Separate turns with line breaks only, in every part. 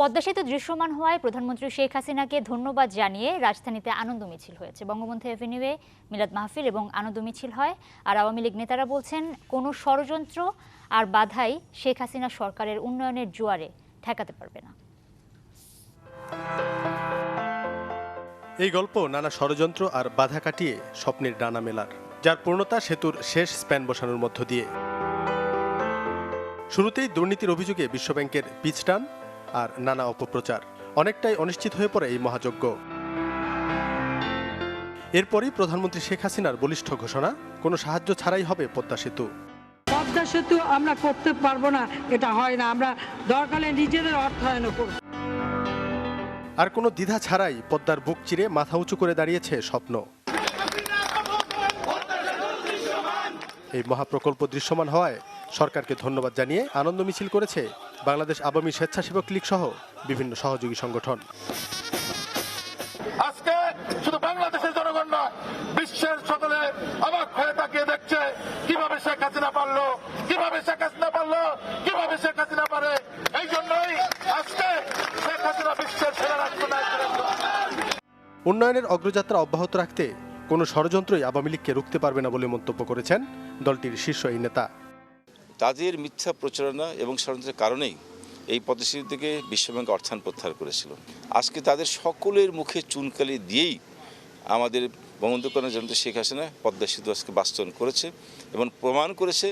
পদ্মা সেতু দৃশ্যমান হওয়ায় প্রধানমন্ত্রী শেখ হাসিনাকে ধন্যবাদ জানিয়ে রাজধানীতে আনন্দ মিছিল হয়েছে। বঙ্গবন্ধু এভিনিউয়ে মিলাদ মাহফিল এবং আনন্দ মিছিল হয়। আর আওয়ামী লীগ নেতারা বলছেন, কোনো ষড়যন্ত্র আর বাধাই শেখ হাসিনা সরকারের উন্নয়নের জোয়ারে ঠেকাতে পারবে না।
এই গল্প নানা ষড়যন্ত্র আর বাধা কাটিয়ে স্বপ্নের ডানা মেলার, যার পূর্ণতা সেতুর শেষ স্প্যান বসানোর মধ্য দিয়ে। শুরুতেই দুর্নীতির অভিযোগে বিশ্বব্যাংকের পিচটান আর নানা অপপ্রচার, অনেকটাই অনিশ্চিত হয়ে পড়ে এই মহাযজ্ঞ। এরপরই প্রধানমন্ত্রী শেখ হাসিনার বলিষ্ঠ ঘোষণা, কোনো সাহায্য ছাড়াই হবে পদ্মা সেতু।
পদ্মা সেতু আমরা করতে পারবো না, এটা হয় না, আমরা দরকারে নিজেদের অর্থায়ন করব।
আর কোনো দ্বিধা ছাড়াই পদ্মার বুক চিরে মাথা উঁচু করে দাঁড়িয়েছে স্বপ্ন। এই মহাপ্রকল্প দৃশ্যমান হওয়ায় সরকারকে ধন্যবাদ জানিয়ে আনন্দ মিছিল করেছে বাংলাদেশ আওয়ামী স্বেচ্ছাসেবক লীগ সহ বিভিন্ন সহযোগী সংগঠন।
আজকে শুধু বাংলাদেশের জনগণ নয়, বিশ্বের সকলে অবাক হয়ে তাকিয়ে দেখছে কিভাবে শেখ হাসিনা পারলো, কিভাবে শেখ হাসিনা পারলো, কিভাবে শেখ হাসিনা পারে। এই জন্যই আজকে শেখ হাসিনা বিশ্বের সেরা রাষ্ট্রনায়ক।
উন্নয়নের অগ্রযাত্রা অব্যাহত রাখতে কোনো ষড়যন্ত্রই আওয়ামী লীগকে রুখতে পারবে না বলে মন্তব্য করেছেন দলটির শীর্ষ এই নেতা।
তাদের মিথ্যা প্রচারণা এবং ষড়যন্ত্রের কারণেই এই পদ্মা সেতু থেকে বিশ্বব্যাংক অর্থায়ন প্রত্যাহার করেছিল। আজকে তাদের সকলের মুখে চুনকালি দিয়েই আমাদের বঙ্গবন্ধু কন্যা জননেত্রী শেখ হাসিনা পদ্মা সেতু আজকে বাস্তবায়ন করেছে এবং প্রমাণ করেছে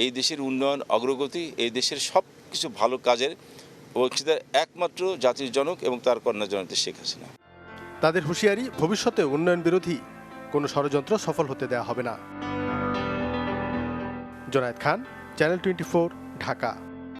এই দেশের উন্নয়ন অগ্রগতি, এই দেশের সব কিছু ভালো কাজের অংশীদার একমাত্র জাতির জনক এবং তার কন্যা জননেত্রী শেখ হাসিনা।
তাদের হুঁশিয়ারি, ভবিষ্যতে উন্নয়ন বিরোধী কোনো ষড়যন্ত্র সফল হতে দেওয়া হবে না। জোনায়েদ খান, চ্যানেল 24, ঢাকা।